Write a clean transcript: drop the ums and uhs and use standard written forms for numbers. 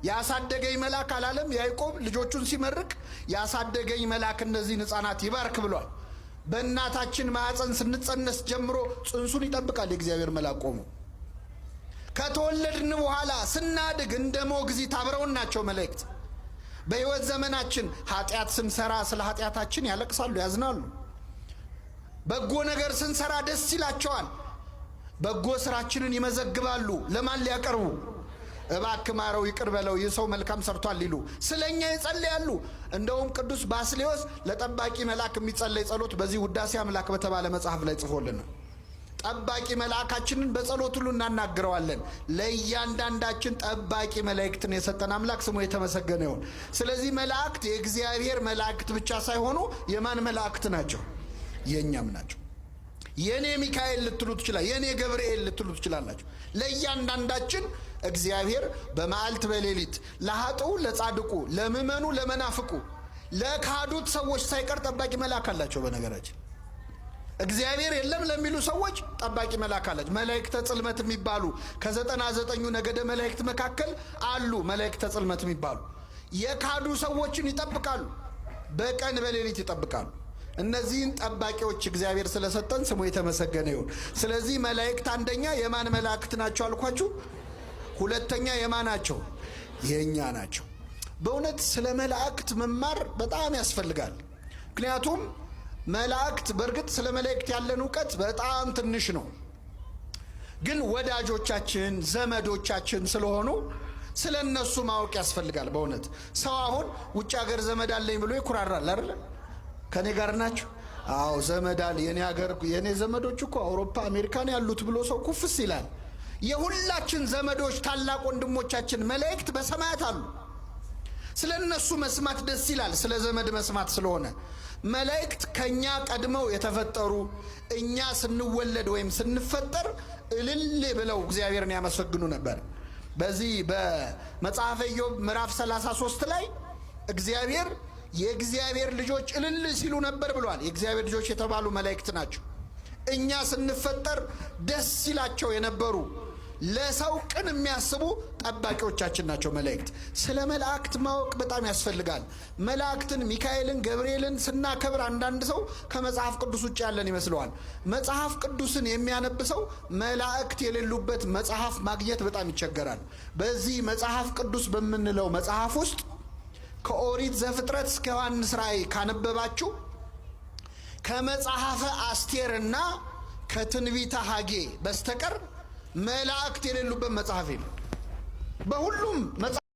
ያሳደገኝ መልአክ አላለም ያዕቆብ ልጆቹን ሲመርቅ? ያሳደገኝ መልአክ እነዚህን ሕፃናት ይባርክ ብሏል። በእናታችን ማዕፀን ስንጸነስ ጀምሮ ጽንሱን ይጠብቃል የእግዚአብሔር መልአክ ቆሞ። ከተወለድን በኋላ ስናድግ እንደ ሞግዚት አብረውን ናቸው መላእክት። በሕይወት ዘመናችን ኃጢአት ስንሰራ ስለ ኃጢአታችን ያለቅሳሉ፣ ያዝናሉ። በጎ ነገር ስንሰራ ደስ ይላቸዋል። በጎ ስራችንን ይመዘግባሉ። ለማን ሊያቀርቡ? እባክህ ማረው ይቅር በለው ይህ ሰው መልካም ሰርቷል ሊሉ ስለኛ ይጸልያሉ። እንደውም ቅዱስ ባስልዮስ ለጠባቂ መልአክ የሚጸለይ ጸሎት በዚህ ውዳሴ አምላክ በተባለ መጽሐፍ ላይ ጽፎልናል። ጠባቂ መልአካችንን በጸሎት ሁሉ እናናግረዋለን። ለእያንዳንዳችን ጠባቂ መላእክትን የሰጠን አምላክ ስሙ የተመሰገነ ይሁን። ስለዚህ መላእክት የእግዚአብሔር መላእክት ብቻ ሳይሆኑ የማን መላእክት ናቸው? የኛም ናቸው። የኔ ሚካኤል ልትሉት ይችላል፣ የኔ ገብርኤል ልትሉት ይችላላችሁ። ለእያንዳንዳችን እግዚአብሔር በመዓልት በሌሊት ለኃጥኡ ለጻድቁ ለምእመኑ ለመናፍቁ ለካዱት ሰዎች ሳይቀር ጠባቂ መልአክ አላቸው። በነገራችን እግዚአብሔር የለም ለሚሉ ሰዎች ጠባቂ መልአክ አላቸው። መላእክተ ጽልመት የሚባሉ ከ99 ነገደ መላእክት መካከል አሉ። መላእክተ ጽልመት የሚባሉ የካዱ ሰዎችን ይጠብቃሉ፣ በቀን በሌሊት ይጠብቃሉ። እነዚህን ጠባቂዎች እግዚአብሔር ስለሰጠን ስሙ የተመሰገነ ይሁን። ስለዚህ መላእክት አንደኛ የማን መላእክት ናቸው አልኳችሁ? ሁለተኛ የማን ናቸው? የኛ ናቸው። በእውነት ስለ መላእክት መማር በጣም ያስፈልጋል። ምክንያቱም መላእክት በእርግጥ ስለ መላእክት ያለን ዕውቀት በጣም ትንሽ ነው። ግን ወዳጆቻችን ዘመዶቻችን ስለሆኑ ስለ እነሱ ማወቅ ያስፈልጋል። በእውነት ሰው አሁን ውጭ ሀገር ዘመድ አለኝ ብሎ ይኩራራል አይደል? ከኔ ጋር ናቸው? አዎ ዘመድ አለ የኔ ሀገር የኔ ዘመዶች እኮ አውሮፓ አሜሪካን ያሉት ብሎ ሰው ኩፍስ ይላል። የሁላችን ዘመዶች ታላቅ ወንድሞቻችን መላእክት በሰማያት አሉ። ስለ እነሱ መስማት ደስ ይላል። ስለ ዘመድ መስማት ስለሆነ መላእክት ከኛ ቀድመው የተፈጠሩ እኛ ስንወለድ ወይም ስንፈጠር እልል ብለው እግዚአብሔርን ያመሰግኑ ነበር። በዚህ በመጽሐፈ ኢዮብ ምዕራፍ 33 ላይ እግዚአብሔር የእግዚአብሔር ልጆች እልል ሲሉ ነበር ብሏል። የእግዚአብሔር ልጆች የተባሉ መላእክት ናቸው። እኛ ስንፈጠር ደስ ይላቸው የነበሩ ለሰው ቅን የሚያስቡ ጠባቂዎቻችን ናቸው መላእክት። ስለ መላእክት ማወቅ በጣም ያስፈልጋል። መላእክትን ሚካኤልን ገብርኤልን ስናከብር አንዳንድ ሰው ከመጽሐፍ ቅዱስ ውጭ ያለን ይመስለዋል። መጽሐፍ ቅዱስን የሚያነብ ሰው መላእክት የሌሉበት መጽሐፍ ማግኘት በጣም ይቸገራል። በዚህ መጽሐፍ ቅዱስ በምንለው መጽሐፍ ውስጥ ከኦሪት ዘፍጥረት እስከ ዮሐንስ ራእይ ካነበባችሁ ከመጽሐፈ አስቴርና ከትንቢተ ሐጌ በስተቀር መላእክት የሌሉበት መጽሐፍ የለም። በሁሉም